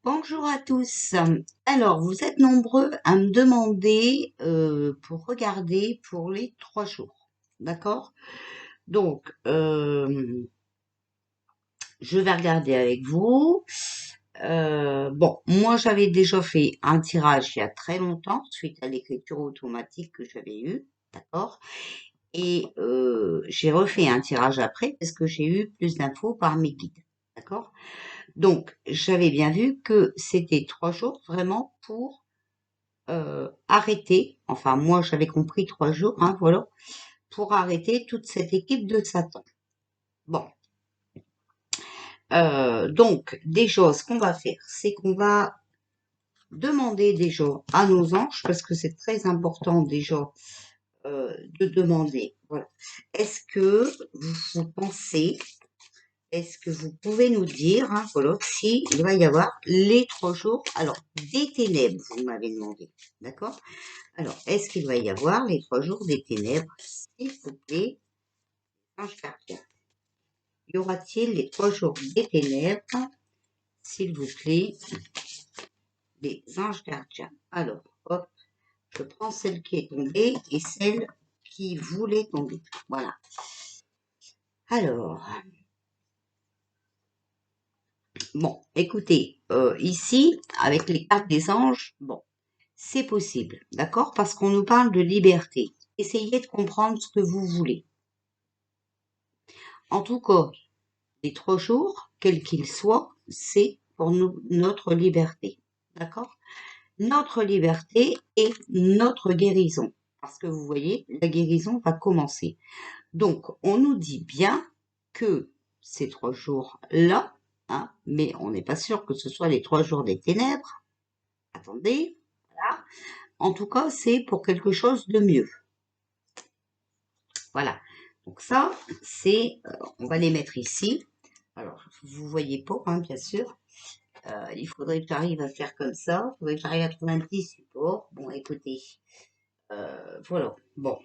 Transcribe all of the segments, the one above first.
Bonjour à tous. Alors, vous êtes nombreux à me demander pour regarder pour les 3 jours. D'accord? Donc, je vais regarder avec vous. Bon, moi, j'avais déjà fait un tirage il y a très longtemps, suite à l'écriture automatique que j'avais eue. D'accord? Et j'ai refait un tirage après parce que j'ai eu plus d'infos par mes guides. D'accord? Donc, j'avais bien vu que c'était 3 jours vraiment pour arrêter, enfin moi j'avais compris 3 jours, hein, voilà, pour arrêter toute cette équipe de Satan. Bon, donc déjà ce qu'on va faire, c'est qu'on va demander déjà à nos anges, parce que c'est très important déjà de demander, voilà, est-ce que vous pensez, est-ce que vous pouvez nous dire, hein, voilà, si il va y avoir les 3 jours, alors des ténèbres, vous m'avez demandé, d'accord? Alors, est-ce qu'il va y avoir les 3 jours des ténèbres, s'il vous plaît, ange gardien? Y aura-t-il les 3 jours des ténèbres, s'il vous plaît, les anges gardiens? Alors, hop, je prends celle qui est tombée et celle qui voulait tomber. Voilà. Alors, bon, écoutez, ici, avec les cartes des anges, bon, c'est possible, d'accord? Parce qu'on nous parle de liberté. Essayez de comprendre ce que vous voulez. En tout cas, les 3 jours, quels qu'ils soient, c'est pour nous notre liberté. D'accord? Notre liberté et notre guérison. Parce que vous voyez, la guérison va commencer. Donc, on nous dit bien que ces 3 jours-là, hein, mais on n'est pas sûr que ce soit les 3 jours des ténèbres. Attendez, voilà. En tout cas, c'est pour quelque chose de mieux. Voilà. Donc ça, c'est, on va les mettre ici. Alors, vous voyez pas, hein, bien sûr. Il faudrait que j'arrive à faire comme ça. Il faudrait que j'arrive à trouver un petit support. Bon, écoutez, voilà. Bon,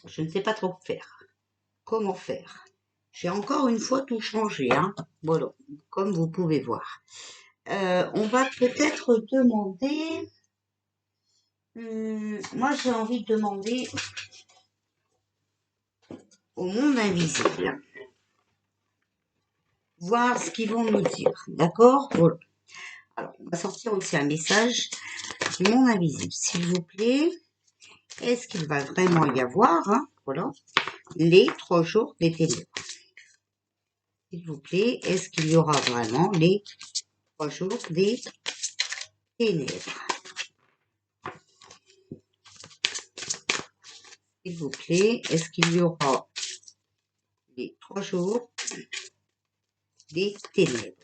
je ne sais pas trop faire. Comment faire? J'ai encore une fois tout changé, hein. Voilà, comme vous pouvez voir. On va peut-être demander. Moi, j'ai envie de demander au monde invisible. Voir ce qu'ils vont nous dire. D'accord? Voilà. Alors, on va sortir aussi un message du monde invisible. S'il vous plaît, est-ce qu'il va vraiment y avoir, hein, voilà, les 3 jours des ténèbres? S'il vous plaît, est-ce qu'il y aura vraiment les 3 jours des ténèbres? S'il vous plaît, est-ce qu'il y aura les 3 jours des ténèbres?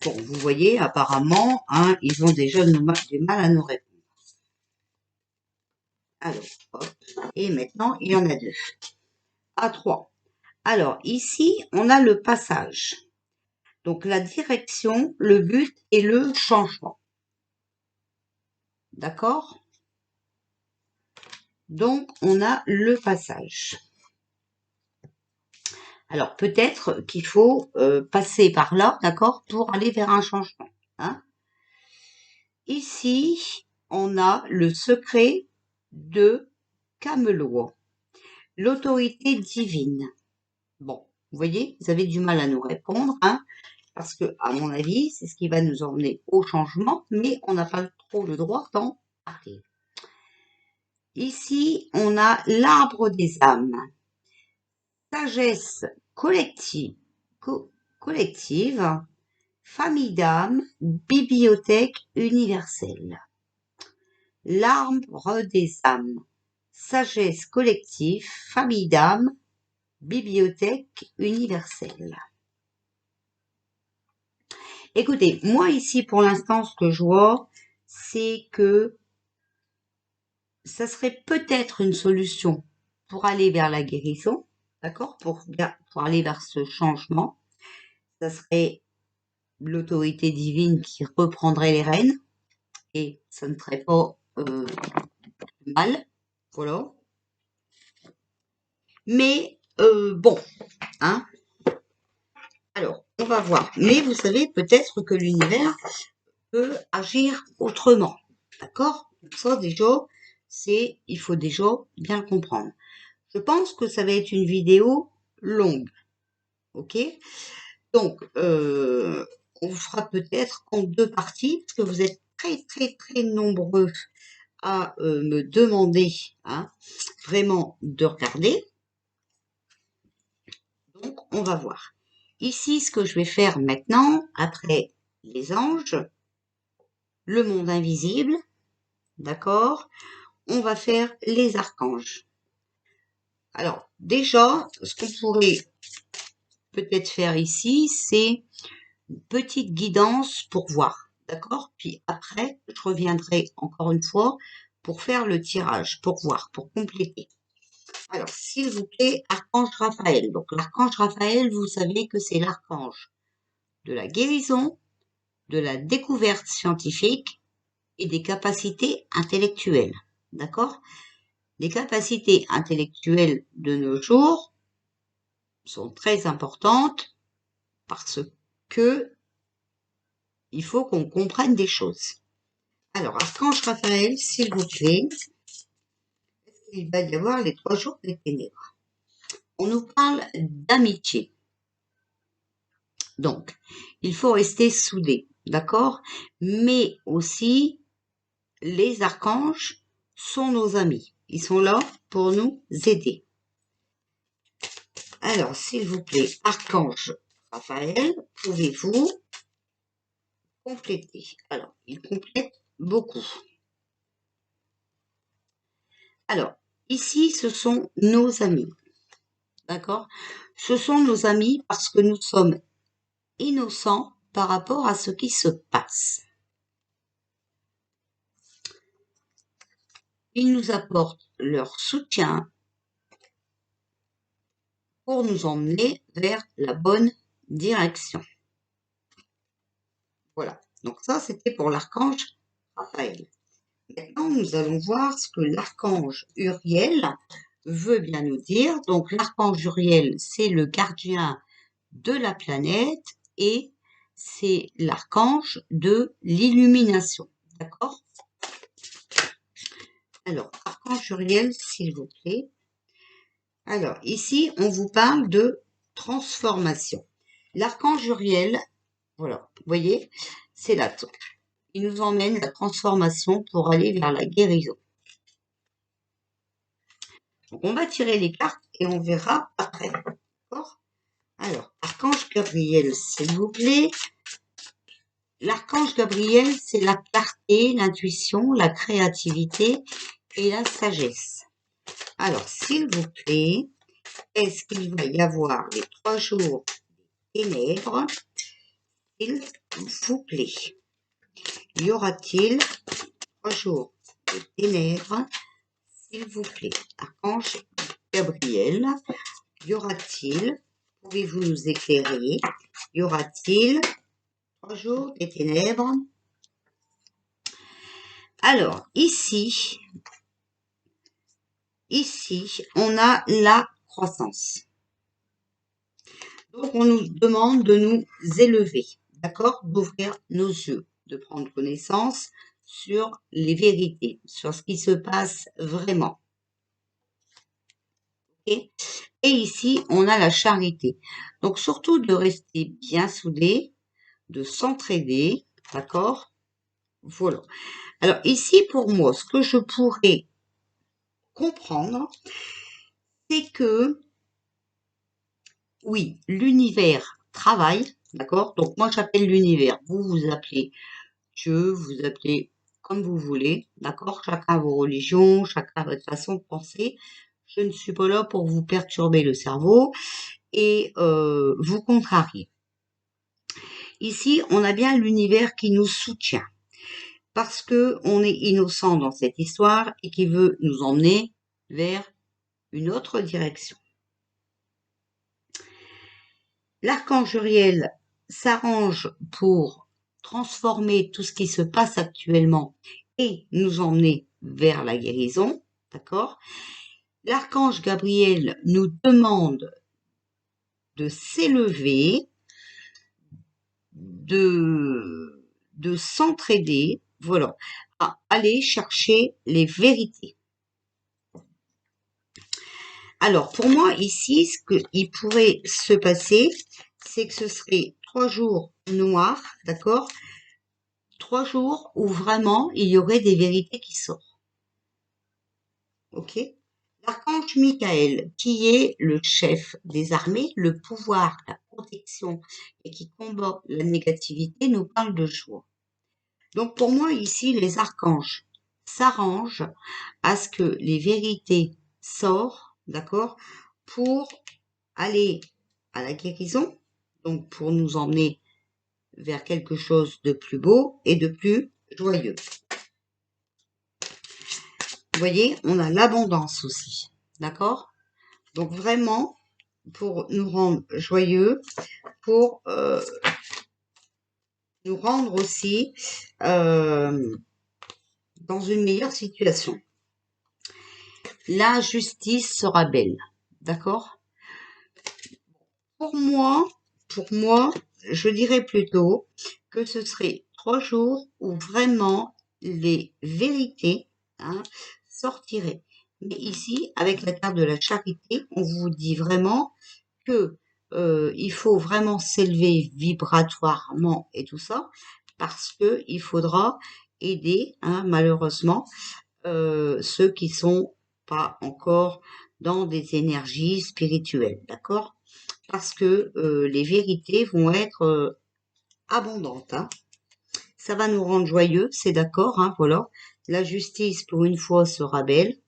Bon, vous voyez, apparemment, hein, ils ont déjà du mal à nous répondre. Alors, hop, et maintenant, il y en a 2. À 3. Alors, ici, on a le passage. Donc, la direction, le but et le changement. D'accord? Donc, on a le passage. Alors, peut-être qu'il faut passer par là, d'accord, pour aller vers un changement. Hein. Ici, on a le secret de Camelot, l'autorité divine. Bon, vous voyez, vous avez du mal à nous répondre, hein, parce que, à mon avis, c'est ce qui va nous emmener au changement, mais on n'a pas trop le droit d'en parler. Ici, on a l'arbre des âmes. Sagesse collective, famille d'âmes, bibliothèque universelle. L'arbre des âmes. Sagesse collective, famille d'âmes, bibliothèque universelle. Écoutez, moi ici pour l'instant ce que je vois, c'est que ça serait peut-être une solution pour aller vers la guérison, d'accord, pour aller vers ce changement. Ça serait l'autorité divine qui reprendrait les rênes et ça ne serait pas mal, voilà. Mais bon, hein. Alors, on va voir. Mais vous savez, peut-être que l'univers peut agir autrement. D'accord? Ça, déjà, il faut déjà bien le comprendre. Je pense que ça va être une vidéo longue. Ok? Donc, on fera peut-être en 2 parties, parce que vous êtes très, très, très nombreux à me demander hein, vraiment de regarder. Donc, on va voir. Ici, ce que je vais faire maintenant, après les anges, le monde invisible, d'accord? On va faire les archanges. Alors, déjà, ce qu'on pourrait peut-être faire ici, c'est une petite guidance pour voir, d'accord? Puis après, je reviendrai encore une fois pour faire le tirage, pour voir, pour compléter. Alors, s'il vous plaît, archange Raphaël. Donc, l'archange Raphaël, vous savez que c'est l'archange de la guérison, de la découverte scientifique et des capacités intellectuelles. D'accord? Les capacités intellectuelles de nos jours sont très importantes parce que il faut qu'on comprenne des choses. Alors, archange Raphaël, s'il vous plaît, il va y avoir les 3 jours des ténèbres. On nous parle d'amitié. Donc, il faut rester soudés, d'accord? Mais aussi, les archanges sont nos amis. Ils sont là pour nous aider. Alors, s'il vous plaît, archange Raphaël, pouvez-vous compléter? Alors, il complète beaucoup. Alors, ici, ce sont nos amis. D'accord? Ce sont nos amis parce que nous sommes innocents par rapport à ce qui se passe. Ils nous apportent leur soutien pour nous emmener vers la bonne direction. Voilà. Donc ça, c'était pour l'archange Raphaël. Maintenant, nous allons voir ce que l'archange Uriel veut bien nous dire. Donc l'archange Uriel, c'est le gardien de la planète et c'est l'archange de l'illumination. D'accord? Alors, archange Uriel, s'il vous plaît. Alors, ici, on vous parle de transformation. L'archange Uriel, voilà, vous voyez, c'est là. Il nous emmène à la transformation pour aller vers la guérison. Donc, on va tirer les cartes et on verra après. D'accord? Alors, archange Gabriel, s'il vous plaît. L'archange Gabriel, c'est la clarté, l'intuition, la créativité et la sagesse. Alors, s'il vous plaît, est-ce qu'il va y avoir les 3 jours des ténèbres? S'il vous plaît. Y aura-t-il 3 jours des ténèbres? S'il vous plaît. Archange Gabriel, y aura-t-il, pouvez-vous nous éclairer, y aura-t-il 3 jours des ténèbres? Alors, ici, on a la croissance. Donc, on nous demande de nous élever, d'accord? D'ouvrir nos yeux, de prendre connaissance sur les vérités, sur ce qui se passe vraiment. Okay? Et ici, on a la charité. Donc, surtout de rester bien soudés, de s'entraider, d'accord? Voilà. Alors, ici, pour moi, ce que je pourrais comprendre, c'est que, oui, l'univers travaille, d'accord? Donc, moi, j'appelle l'univers. Vous appelez Dieu, vous appelez comme vous voulez, d'accord? Chacun a vos religions, chacun a votre façon de penser. Je ne suis pas là pour vous perturber le cerveau et vous contrarier. Ici, on a bien l'univers qui nous soutient parce que on est innocent dans cette histoire et qui veut nous emmener vers une autre direction. L'archange Uriel s'arrange pour transformer tout ce qui se passe actuellement et nous emmener vers la guérison, d'accord? L'archange Gabriel nous demande de s'élever, de s'entraider, voilà, à aller chercher les vérités. Alors, pour moi, ici, ce qu'il pourrait se passer, c'est que ce serait 3 jours noirs, d'accord? 3 jours où vraiment il y aurait des vérités qui sortent. Ok? L'archange Michael, qui est le chef des armées, le pouvoir, la protection et qui combat la négativité, nous parle de joie. Donc pour moi ici, les archanges s'arrangent à ce que les vérités sortent, d'accord, pour aller à la guérison, donc pour nous emmener vers quelque chose de plus beau et de plus joyeux. Vous voyez, on a l'abondance aussi, d'accord? Donc vraiment, pour nous rendre joyeux, pour nous rendre aussi dans une meilleure situation. La justice sera belle, d'accord? Pour moi, je dirais plutôt que ce serait 3 jours où vraiment les vérités sortiraient. Mais ici, avec la carte de la charité, on vous dit vraiment que il faut vraiment s'élever vibratoirement et tout ça, parce que il faudra aider, malheureusement, ceux qui sont pas encore dans des énergies spirituelles, d'accord? Parce que les vérités vont être abondantes. Ça va nous rendre joyeux, c'est d'accord, voilà. La justice, pour une fois, sera belle.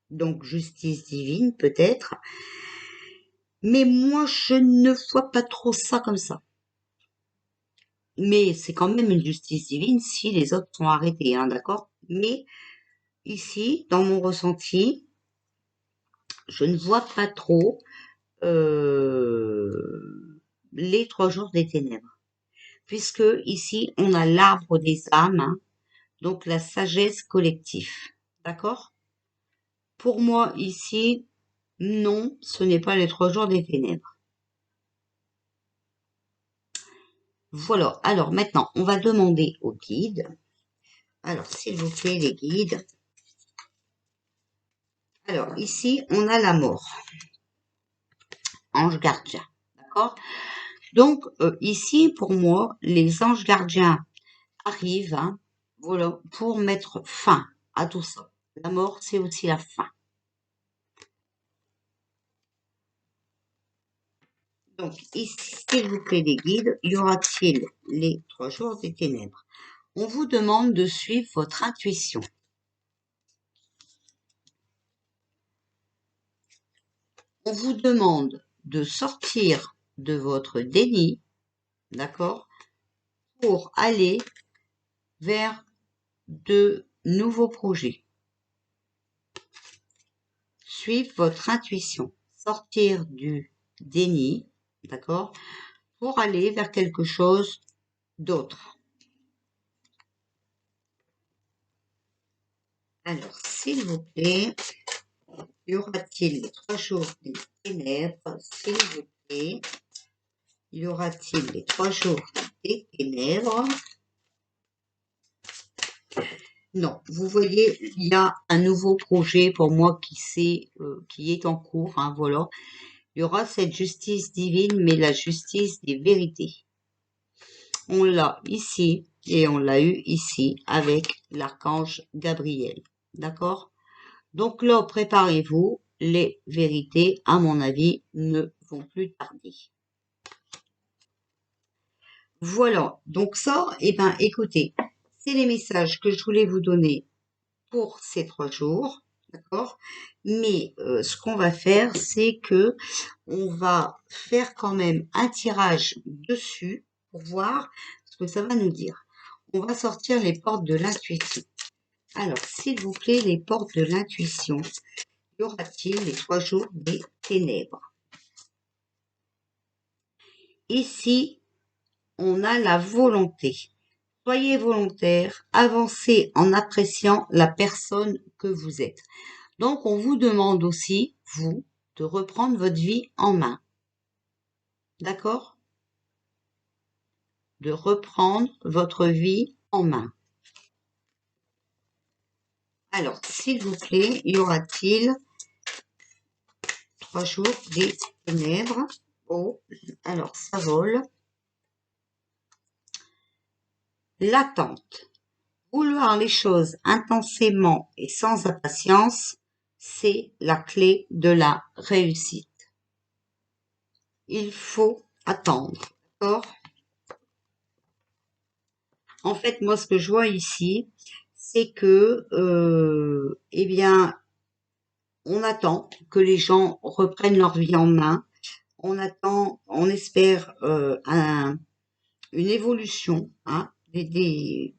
Donc, justice divine, peut-être. Mais moi, je ne vois pas trop ça comme ça. Mais c'est quand même une justice divine si les autres sont arrêtés, d'accord? Mais ici, dans mon ressenti, je ne vois pas trop les 3 jours des ténèbres. Puisque ici, on a l'arbre des âmes, donc la sagesse collective. D'accord? Pour moi, ici, non, ce n'est pas les 3 jours des ténèbres. Voilà, alors maintenant, on va demander aux guides. Alors, s'il vous plaît, les guides. Alors, ici, on a la mort. Ange gardien. D'accord? Donc, ici, pour moi, les anges gardiens arrivent, voilà, pour mettre fin à tout ça. La mort, c'est aussi la fin. Donc, ici, s'il vous plaît, les guides, y aura-t-il les 3 jours des ténèbres? On vous demande de suivre votre intuition. On vous demande de sortir de votre déni, d'accord, pour aller vers de nouveaux projets. Suivre votre intuition, sortir du déni, d'accord, pour aller vers quelque chose d'autre. Alors, s'il vous plaît, y aura-t-il les 3 jours des ténèbres? S'il vous plaît, y aura-t-il les 3 jours des ténèbres? Non, vous voyez, il y a un nouveau projet pour moi qui est en cours, voilà. Il y aura cette justice divine, mais la justice des vérités. On l'a ici et on l'a eu ici avec l'archange Gabriel. D'accord? Donc là, préparez-vous, les vérités, à mon avis, ne vont plus tarder. Voilà, donc ça, écoutez, c'est les messages que je voulais vous donner pour ces 3 jours, d'accord? Mais ce qu'on va faire, c'est que on va faire quand même un tirage dessus pour voir ce que ça va nous dire. On va sortir les portes de l'intuition. Alors, s'il vous plaît, les portes de l'intuition, y aura-t-il les 3 jours des ténèbres? Ici, on a la volonté. Soyez volontaire, avancez en appréciant la personne que vous êtes. Donc, on vous demande aussi, vous, de reprendre votre vie en main. D'accord? de reprendre votre vie en main. Alors, s'il vous plaît, y aura-t-il 3 jours des ténèbres? Oh, alors ça vole. L'attente. Vouloir les choses intensément et sans impatience, c'est la clé de la réussite. Il faut attendre, d'accord? En fait, moi, ce que je vois ici, c'est que, eh bien, on attend que les gens reprennent leur vie en main. On attend, on espère une évolution, hein, une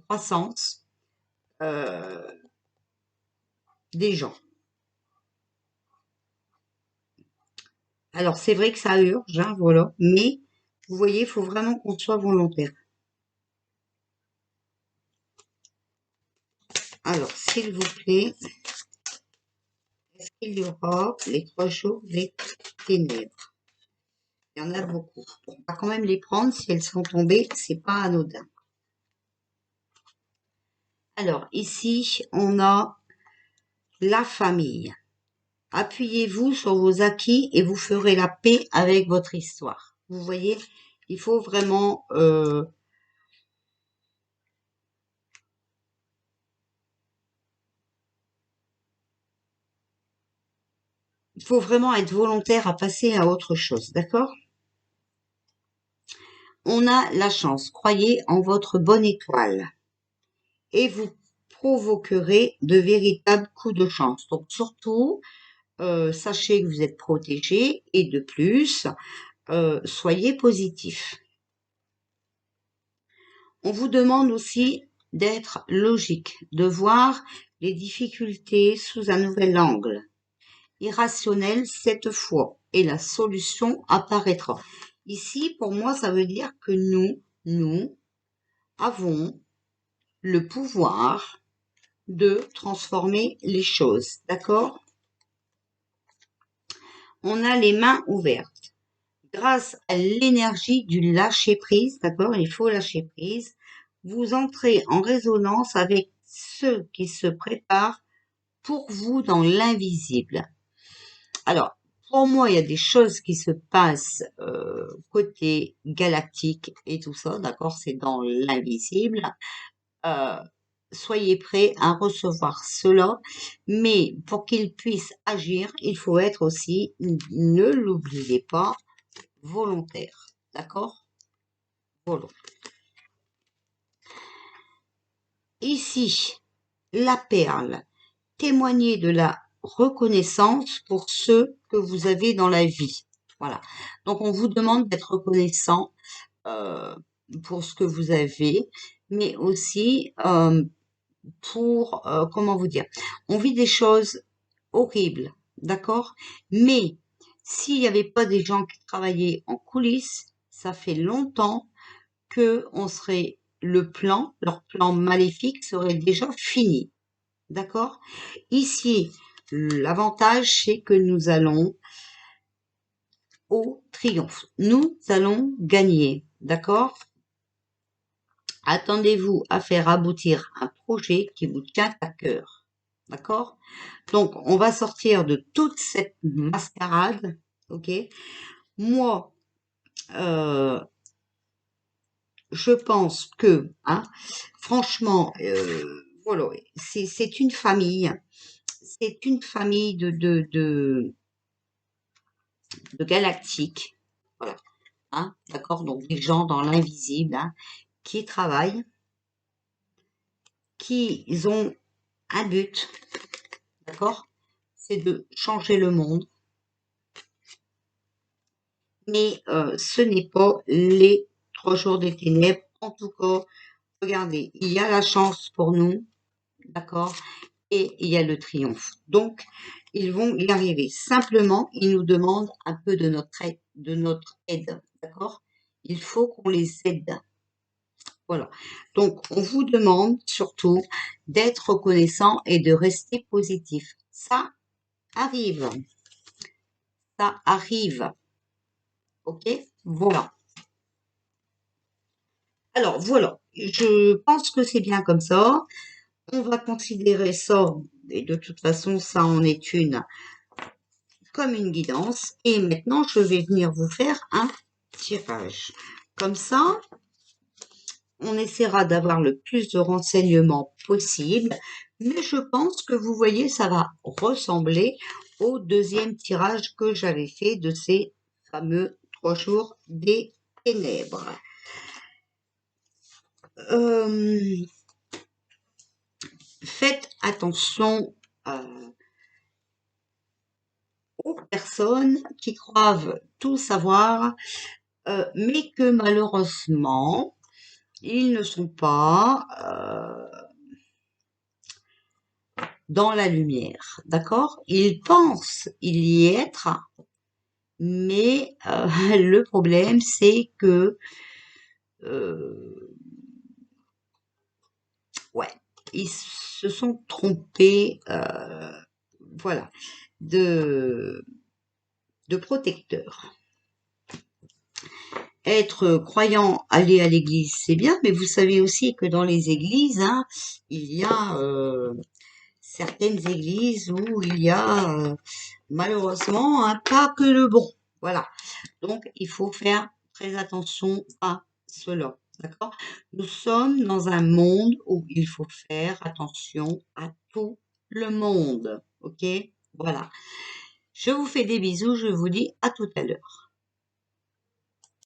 croissance des gens. Alors, c'est vrai que ça urge, hein, voilà, mais vous voyez, il faut vraiment qu'on soit volontaire. Alors, s'il vous plaît, est-ce qu'il y aura les 3 jours des ténèbres? Il y en a beaucoup. On va quand même les prendre. Si elles sont tombées, c'est pas anodin. Alors, ici, on a la famille. Appuyez-vous sur vos acquis et vous ferez la paix avec votre histoire. Vous voyez, il faut vraiment être volontaire à passer à autre chose, d'accord? On a la chance, croyez en votre bonne étoile et vous provoquerez de véritables coups de chance. Donc surtout, sachez que vous êtes protégé et de plus, soyez positif. On vous demande aussi d'être logique, de voir les difficultés sous un nouvel angle. Irrationnel cette fois, et la solution apparaîtra. Ici, pour moi, ça veut dire que nous avons le pouvoir de transformer les choses, d'accord? On a les mains ouvertes. Grâce à l'énergie du lâcher-prise, d'accord? Il faut lâcher prise. Vous entrez en résonance avec ceux qui se préparent pour vous dans l'invisible. Alors, pour moi, il y a des choses qui se passent côté galactique et tout ça, d'accord? C'est dans l'invisible. Euh, Soyez prêts à recevoir cela, mais pour qu'il puisse agir, il faut être aussi, ne l'oubliez pas, volontaire, d'accord? Voilà. Ici, la perle, témoignez de la reconnaissance pour ce que vous avez dans la vie. Voilà. Donc, on vous demande d'être reconnaissant euh, pour ce que vous avez, mais aussi pour, comment vous dire, on vit des choses horribles, d'accord? Mais s'il n'y avait pas des gens qui travaillaient en coulisses, ça fait longtemps que leur plan maléfique serait déjà fini, d'accord? Ici, l'avantage, c'est que nous allons au triomphe. Nous allons gagner, d'accord? Attendez-vous à faire aboutir un projet qui vous tient à cœur. D'accord? Donc, on va sortir de toute cette mascarade. Ok? Moi, euh, je pense que, hein, franchement, voilà, c'est une famille. C'est une famille de galactiques. Voilà. Hein, d'accord? Donc, des gens dans l'invisible, hein, qui travaillent, qui ont un but. D'accord? C'est de changer le monde. Mais ce n'est pas les 3 jours des ténèbres. En tout cas, regardez, il y a la chance pour nous, d'accord? Et il y a le triomphe. Donc, ils vont y arriver. Simplement, ils nous demandent un peu de notre aide, d'accord? Il faut qu'on les aide. Voilà. Donc, on vous demande surtout d'être reconnaissant et de rester positif. Ça arrive. Ça arrive. Ok? Voilà. Alors voilà, je pense que c'est bien comme ça. On va considérer ça, et de toute façon, ça en est une, comme une guidance. Et maintenant, je vais venir vous faire un tirage. Comme ça, on essaiera d'avoir le plus de renseignements possible. Mais je pense que vous voyez, ça va ressembler au deuxième tirage que j'avais fait de ces fameux 3 jours des ténèbres. Euh, Faites attention aux personnes qui croient tout savoir, mais que malheureusement, ils ne sont pas dans la lumière, d'accord? Ils pensent y être, mais le problème, c'est que, ouais, ils se sont trompés, voilà, de, de protecteur. Être croyant, aller à l'église, c'est bien, mais vous savez aussi que dans les églises, hein, il y a certaines églises où il y a malheureusement pas que le bon. Voilà. Donc, il faut faire très attention à cela. D'accord? Nous sommes dans un monde où il faut faire attention à tout le monde. OK? Voilà. Je vous fais des bisous. Je vous dis à tout à l'heure.